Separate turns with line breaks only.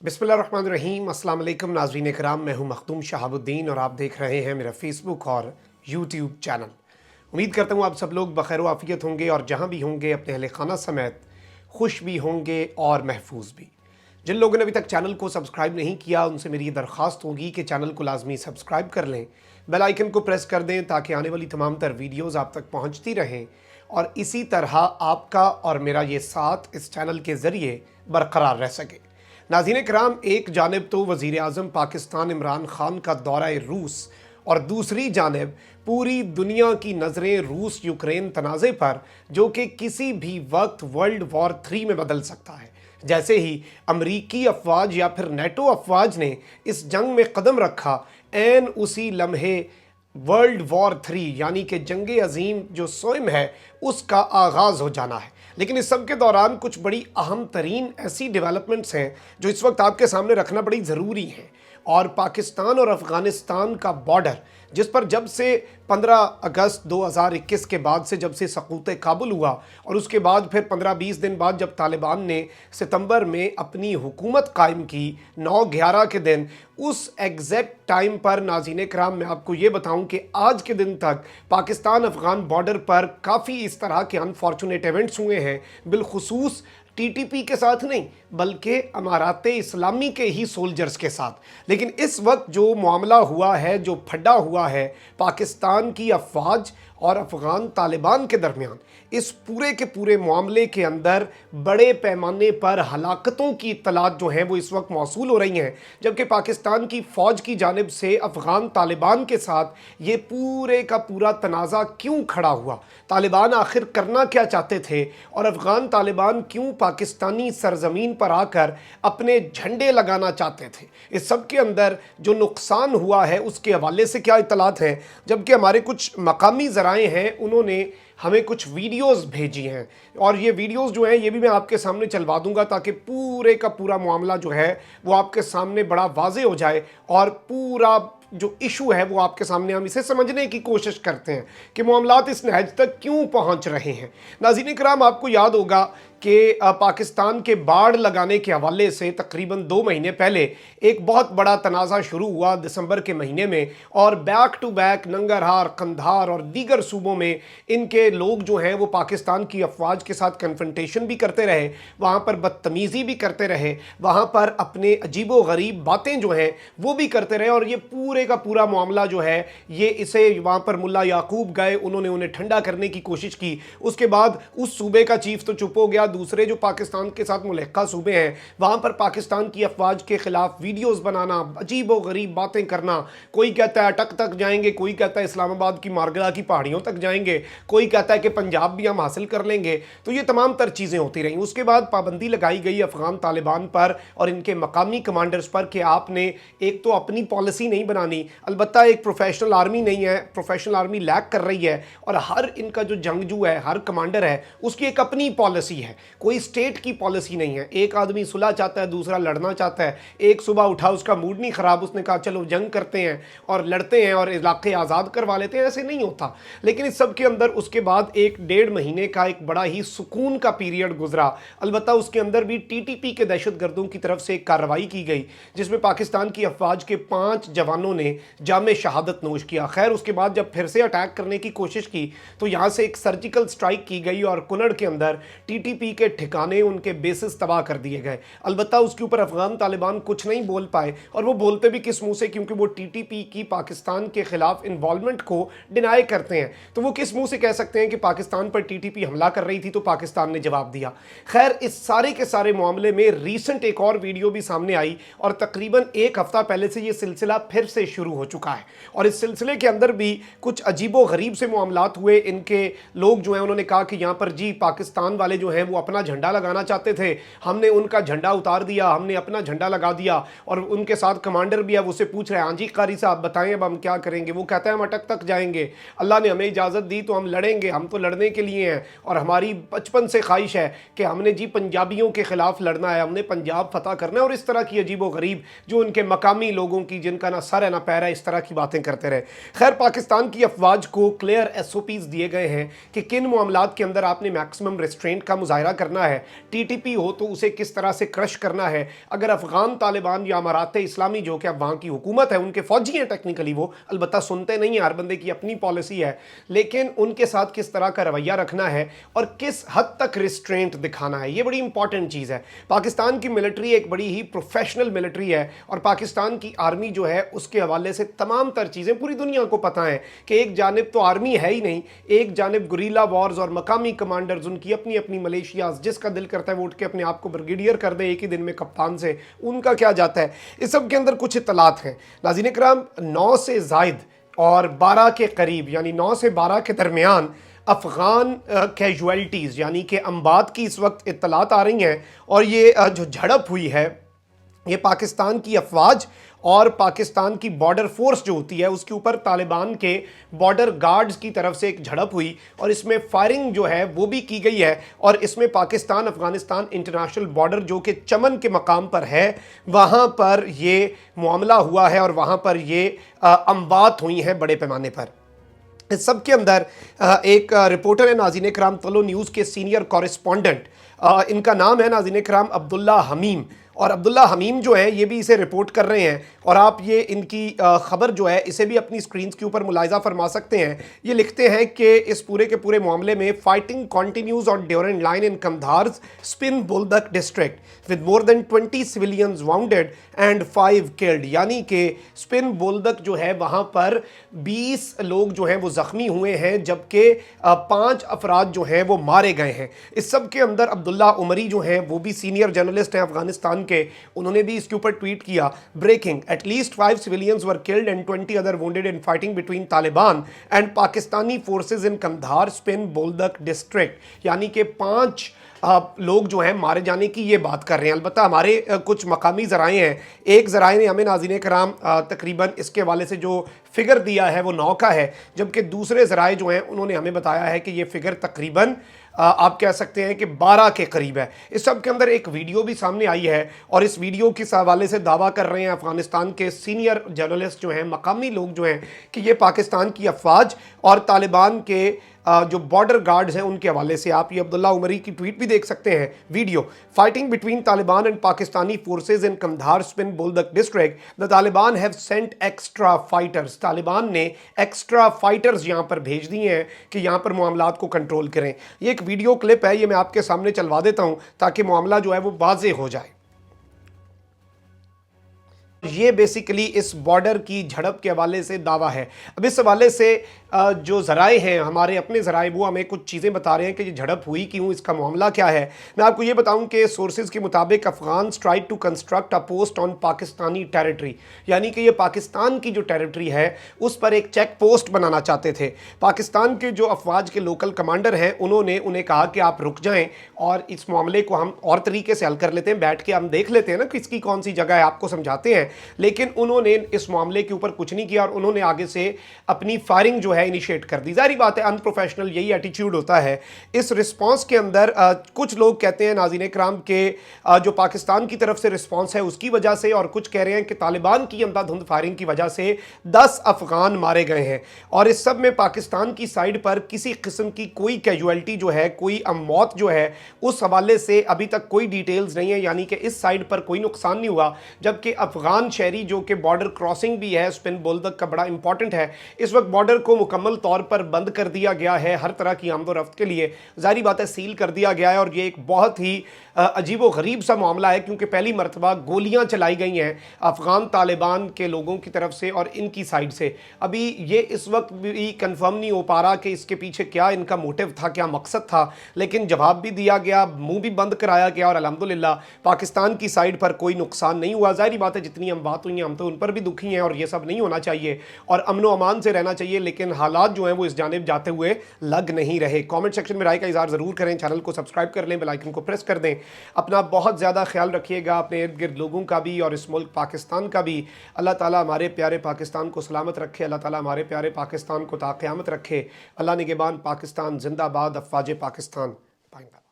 बिस्मिल्लाहिर्रहमानिर्रहीम। अस्सलाम वालेकुम नाज़रीन कराम, मैं हूं मखदूम शहाबुद्दीन और आप देख रहे हैं मेरा फेसबुक और यूट्यूब चैनल। उम्मीद करता हूं आप सब लोग बखैर आफ़ियत होंगे और जहां भी होंगे अपने अहले खाना समेत खुश भी होंगे और महफूज भी। जिन लोगों ने अभी तक चैनल को सब्सक्राइब नहीं किया उनसे मेरी ये दरख्वास्त होगी कि चैनल को लाजमी सब्सक्राइब कर लें, बेल आइकन को प्रेस कर दें ताकि आने वाली तमाम तर वीडियोज़ आप तक पहुँचती रहें और इसी तरह आपका और मेरा ये साथ इस चैनल के ज़रिए बरकरार रह सके। नाज़रीन कराम, एक जानिब तो वज़ीर आज़म पाकिस्तान इमरान खान का दौरा रूस और दूसरी जानिब पूरी दुनिया की नज़रें रूस यूक्रेन तनाज़े पर, जो कि किसी भी वक्त वर्ल्ड वॉर 3 में बदल सकता है। जैसे ही अमरीकी अफवाज या फिर नेटो अफवाज ने इस जंग में कदम रखा, एन उसी लम्हे वर्ल्ड वॉर 3 यानी कि जंग अजीम जो स्वयं है उसका आगाज़ हो जाना है। लेकिन इस सब के दौरान कुछ बड़ी अहम तरीन ऐसी डेवलपमेंट्स हैं जो इस वक्त आपके सामने रखना बड़ी ज़रूरी है। और पाकिस्तान और अफ़गानिस्तान का बॉर्डर, जिस पर जब से 15 अगस्त 2021 के बाद से जब से सकूत काबुल हुआ और उसके बाद फिर 15-20 दिन बाद जब तालिबान ने सितंबर में अपनी हुकूमत कायम की 9/11 के दिन, उस एग्जैक्ट टाइम पर नाज़रीन कराम मैं आपको ये बताऊं कि आज के दिन तक पाकिस्तान अफ़गान बॉर्डर पर काफ़ी इस तरह के अनफॉर्चुनेट इवेंट्स हुए हैं, बिलखुसूस टीटीपी के साथ नहीं बल्कि अमारात इस्लामी के ही सोल्जर्स के साथ। लेकिन इस वक्त जो मामला हुआ है, जो फड्डा हुआ है पाकिस्तान की अफवाज और अफ़गान तालिबान के दरमियान, इस पूरे के पूरे मामले के अंदर बड़े पैमाने पर हलाकतों की इत्तलात जो हैं वो इस वक्त मौसूल हो रही हैं। जबकि पाकिस्तान की फ़ौज की जानिब से अफ़गान तालिबान के साथ ये पूरे का पूरा तनाज़ा क्यों खड़ा हुआ, तालिबान आखिर करना क्या चाहते थे और अफ़गान तालिबान क्यों पाकिस्तानी सरजमीन पर आकर अपने झंडे लगाना चाहते थे, इस सब के अंदर जो नुकसान हुआ है उसके हवाले से क्या इत्तलात हैं। जबकि हमारे कुछ मकामी ज़राए हैं, उन्होंने हमें कुछ वीडियोस भेजी हैं और ये वीडियोस जो हैं ये भी मैं आपके सामने चलवा दूंगा ताकि पूरे का पूरा मामला जो है वो आपके सामने बड़ा वाज़े हो जाए और पूरा जो इशू है वो आपके सामने हम इसे समझने की कोशिश करते हैं कि मामलात इस नहज तक क्यों पहुंच रहे हैं। नाज़रीन कराम, आपको याद होगा कि पाकिस्तान के बाढ़ लगाने के हवाले से तकरीबन 2 महीने पहले एक बहुत बड़ा तनाज़ा शुरू हुआ दिसंबर के महीने में, और back to back Nangarhar, Kandahar और दीगर सूबों में इनके लोग जो हैं वो पाकिस्तान की अफवाज के साथ कन्फ्रंटेशन भी करते रहे, वहाँ पर बदतमीज़ी भी करते रहे, वहाँ पर अपने अजीबो गरीब बातें जो हैं वो भी करते रहे। और ये पूरे का पूरा मामला जो है ये इसे वहाँ पर मुल्ला याकूब गए, उन्होंने उन्हें ठंडा करने की कोशिश की। उसके बाद उस सूबे का चीफ तो चुप हो गया, दूसरे जो पाकिस्तान के साथ मुलहक्का सूबे हैं वहाँ पर पाकिस्तान की अफवाज के खिलाफ वीडियोस बनाना, अजीब व गरीब बातें करना। कोई कहता है अटक तक जाएंगे, कोई कहता है इस्लामाबाद की मारगला की पहाड़ियों तक जाएंगे, कोई कहता है कि पंजाब भी हम हासिल कर लेंगे। तो ये तमाम तर चीज़ें होती रहीं। उसके बाद पाबंदी लगाई गई अफगान तालिबान पर और इनके मकामी कमांडर्स पर कि आपने एक तो अपनी पॉलिसी नहीं बनानी, अलबत्ता एक प्रोफेशनल आर्मी नहीं है, प्रोफेशनल आर्मी लैक कर रही है और हर इनका जो जंगजू है, हर कमांडर है, उसकी एक अपनी पॉलिसी है, कोई स्टेट की पॉलिसी नहीं है। एक आदमी सुलह चाहता है, दूसरा लड़ना चाहता है। एक सुबह उठा, उसका मूड नहीं ख़राब, उसने कहा चलो जंग करते हैं और लड़ते हैं और इलाके आज़ाद करवा लेते हैं। ऐसे नहीं होता। लेकिन इस सब के अंदर उसके बाद 1-1.5 महीने का एक बड़ा ही सुकून का पीरियड गुजरा। अलबत्ता उसके अंदर भी टीटीपी के दहशतगर्दों की तरफ से एक कार्रवाई की गई जिसमें पाकिस्तान की अफवाज के 5 जवानों ने जामे शहादत नोश किया। खैर उसके बाद जब फिर से अटैक करने की कोशिश की तो यहाँ से एक सर्जिकल स्ट्राइक की गई और कुनड़ के अंदर टीटीपी के ठिकाने, उनके बेसिस तबाह कर दिए गए। अलबत्ता उसके ऊपर अफगान तालिबान कुछ नहीं बोल पाए, और वो बोलते भी किस मुंह से, क्योंकि वो टीटीपी की पाकिस्तान के खिलाफ इन्वॉल्वमेंट को डिनाई करते हैं। तो वो किस मुंह से कह सकते हैं कि पाकिस्तान पर टीटीपी हमला कर रही थी तो पाकिस्तान ने जवाब दिया। खैर इस सारे के सारे मामले में रीसेंट एक और वीडियो भी सामने आई और तकरीबन 1 हफ्ता पहले से ये सिलसिला फिर से शुरू हो चुका है। और इस सिलसिले के अंदर भी कुछ अजीबो गरीब से मामलात हुए। इनके लोग जो हैं उन्होंने कहा कि यहाँ पर जी पाकिस्तान वाले जो हैं वो अपना झंडा लगाना चाहते थे, हमने उनका झंडा उतार दिया, हमने अपना झंडा लगा दिया। और उनके साथ कमांडर भी है, वो उससे पूछ रहे हैं हाँ जी कारी साहब बताएं अब हम क्या करेंगे। वो कहता है हम अटक तक जाएंगे, अल्लाह ने हमें इजाज़त दी तो हम लड़ेंगे, हम तो लड़ने के लिए हैं और हमारी बचपन से ख्वाहिश है कि हमने जी पंजाबियों के खिलाफ लड़ना है, हमने पंजाब फतह करना है। और इस तरह की अजीब व गरीब जो उनके मकामी लोगों की, जिनका ना सर है ना पैर है, इस तरह की बातें करते रहे। खैर पाकिस्तान की अफवाज को क्लियर SOPs दिए गए हैं कि किन मामलात के अंदर आपने मैक्सिमम रेस्ट्रेंट का मुजाहरा मुजाहरा करना है, TTP हो तो उसे किस तरह से क्रश करना है, अगर अफगान तालिबान या अमारात इस्लामी जो कि अब वहाँ की हुकूमत है, उनके फौजी हैं टेक्निकली, वो अलबत्ता सुनते नहीं हैं, हर बंदे की अपनी पॉलिसी है, लेकिन उनके साथ किस तरह का रवैया रखना है और किस हद तक रिस्ट्रेंट दिखाना है, ये बड़ी इंपॉर्टेंट चीज़ है। पाकिस्तान की मिलिट्री एक बड़ी ही प्रोफेशनल मिलिट्री है और पाकिस्तान की आर्मी जो है उसके हवाले से तमाम तर चीज़ें पूरी दुनिया को पता है कि एक जानिब तो आर्मी है ही नहीं, एक जानिब गुरीला वॉर्स और मकामी कमांडर्स, उनकी अपनी अपनी मलेशियाज, जिसका दिल करता है वो उठ के अपने आप को ब्रिगेडियर कर दे एक ही दिन में कप्तान से, उनका क्या जाता है। इस सब के अंदर कुछ इत्तलात हैं नाज़रीन इकराम। 9 से ज़ायद और 12 के करीब, यानी 9 से 12 के दरमियान अफ़गान कैजुअल्टीज़ यानी कि अम्बात की इस वक्त इत्तलात आ रही हैं। और ये जो झड़प हुई है ये पाकिस्तान की अफवाज और पाकिस्तान की बॉर्डर फोर्स जो होती है उसके ऊपर तालिबान के बॉर्डर गार्ड्स की तरफ से एक झड़प हुई और इसमें फायरिंग जो है वो भी की गई है। और इसमें पाकिस्तान अफगानिस्तान इंटरनेशनल बॉर्डर जो कि चमन के मकाम पर है वहाँ पर ये मामला हुआ है और वहाँ पर ये अम्बात हुई हैं बड़े पैमाने पर। इस सब के अंदर एक रिपोर्टर है नाज़रीन इकराम, तलो न्यूज़ के सीनियर कॉरेस्पॉन्डेंट, इनका नाम है नाज़रीन इकराम अब्दुल्ला हमीम। और अब्दुल्ला हमीम जो है ये भी इसे रिपोर्ट कर रहे हैं और आप ये इनकी ख़बर जो है इसे भी अपनी स्क्रीन्स के ऊपर मुलाहिज़ा फरमा सकते हैं। ये लिखते हैं कि इस पूरे के पूरे मामले में fighting continues on Durand line in Kandahar Spin Boldak district with more than 20 civilians wounded and 5 killed, यानी कि स्पिन बुलदक जो है वहाँ पर 20 लोग जो हैं वो ज़ख्मी हुए हैं जबकि 5 अफराद जो हैं वो मारे गए हैं। इस सब के अंदर अब्दुल्ला उमरी जो हैं वो भी सीनियर जर्नलिस्ट हैं अफगानिस्तान के, उन्होंने भी इसके ऊपर ट्वीट किया, breaking at least 5 civilians were killed and 20 other wounded in fighting between Taliban and Pakistani forces in Kandahar Spin Boldak district, यानी कि 5 लोग जो हैं मारे जाने की ये बात कर रहे हैं। अलबत्ता हमारे कुछ मकामी ज़राए हैं, एक ज़राए ने हमें नाज़रीन कराम तकरीबन इसके वाले से जो फ़िगर दिया है वो 9 का है, जबकि दूसरे ज़राए जो हैं उन्होंने हमें बताया है कि ये फ़िगर तकरीबन आप कह सकते हैं कि 12 के करीब है। इस सब के अंदर एक वीडियो भी सामने आई है और इस वीडियो के हवाले से दावा कर रहे हैं अफ़गानिस्तान के सीनियर जर्नलिस्ट जो हैं, मकामी लोग जो हैं, कि ये पाकिस्तान की अफवाज और तालिबान के जो बॉर्डर गार्ड्स हैं उनके हवाले से। आप ये अब्दुल्ला उमरी की ट्वीट भी देख सकते हैं video. Fighting between Taliban and Pakistani forces in Kandahar Spin Boldak district, the Taliban have sent extra fighters, Taliban ने एक्स्ट्रा फाइटर्स यहाँ पर भेज दिए हैं कि यहाँ पर मामलात को कंट्रोल करें। ये एक वीडियो क्लिप है, ये मैं आपके सामने चलवा देता हूँ ताकि मामला जो है वो वाज़ेह हो जाए। ये बेसिकली इस बॉर्डर की झड़प के हवाले से दावा है। अब इस हवाले से जो ज़राए हैं हमारे अपने ज़राए वो हमें कुछ चीज़ें बता रहे हैं कि ये झड़प हुई क्यों, इसका मामला क्या है। मैं आपको ये बताऊं कि सोर्सेज के मुताबिक Afghan tried to construct a post on Pakistani territory, यानी कि ये पाकिस्तान की जो टेरिटरी है उस पर एक चेक पोस्ट बनाना चाहते थे। पाकिस्तान के जो अफवाज के लोकल कमांडर हैं उन्होंने उन्हें कहा कि आप रुक जाएँ और इस मामले को हम और तरीके से हल कर लेते हैं, बैठ के हम देख लेते हैं ना किसकी कौन सी जगह है, आपको समझाते हैं। लेकिन उन्होंने इस मामले के ऊपर कुछ नहीं किया और उन्होंने आगे से अपनी फायरिंग जो है इनिशिएट कर दी। जारी बात है अनप्रोफेशनल यही एटीट्यूड होता है। इस रिस्पांस के अंदर कुछ लोग कहते हैं नाज़रीन इकराम के जो पाकिस्तान की तरफ से रिस्पांस है उसकी वजह से, और कुछ कह रहे हैं कि तालिबान की अंधाधुंध फायरिंग की वजह से 10 अफगान मारे गए हैं। और इस सब में पाकिस्तान की साइड पर किसी किस्म की कोई कैजुअलिटी जो है, कोई मौत जो है, उस हवाले से अभी तक कोई डिटेल्स नहीं है, यानी कि इस साइड पर कोई नुकसान नहीं हुआ। जबकि अफगान शहरी जो कि बॉर्डर क्रॉसिंग भी है स्पिन बुलदक का बड़ा इंपॉर्टेंट है, इस वक्त बॉर्डर को मुकम्मल तौर पर बंद कर दिया गया है हर तरह की आमदोरफ्त के लिए। जारी बात है सील कर दिया गया है और ये एक बहुत ही अजीब व गरीब सा मामला है क्योंकि पहली मरतबा गोलियां चलाई गई हैं अफगान तालिबान के लोगों की तरफ से और इनकी साइड से। अभी ये इस वक्त भी कंफर्म नहीं हो पा रहा कि इसके पीछे क्या इनका मोटिव था, क्या मकसद था, लेकिन जवाब भी दिया गया, मुंह भी बंद कराया गया और अल्हम्दुलिल्लाह पाकिस्तान की साइड पर कोई नुकसान नहीं हुआ। जाहिर बात है जितनी हम बात हुई हैं हम तो उन पर भी दुखी हैं और ये सब नहीं होना चाहिए और अमन व अमान से रहना चाहिए, लेकिन हालात जो हैं वो इस जानिब जाते हुए लग नहीं रहे। कमेंट सेक्शन में राय का इज़हार ज़रूर करें, चैनल को सब्सक्राइब कर लें, बेल आइकन को प्रेस कर दें। अपना बहुत ज़्यादा ख्याल रखिएगा, अपने इर्द गिर्द लोगों का भी और इस मुल्क पाकिस्तान का भी। अल्लाह ताला हमारे प्यारे पाकिस्तान को सलामत रखे, अल्लाह ताला हमारे प्यारे पाकिस्तान को ता क़यामत रखे। अल्लाह निगहबान पाकिस्तान जिंदाबाद, अफ़वाज पाकिस्तान पाइंदा।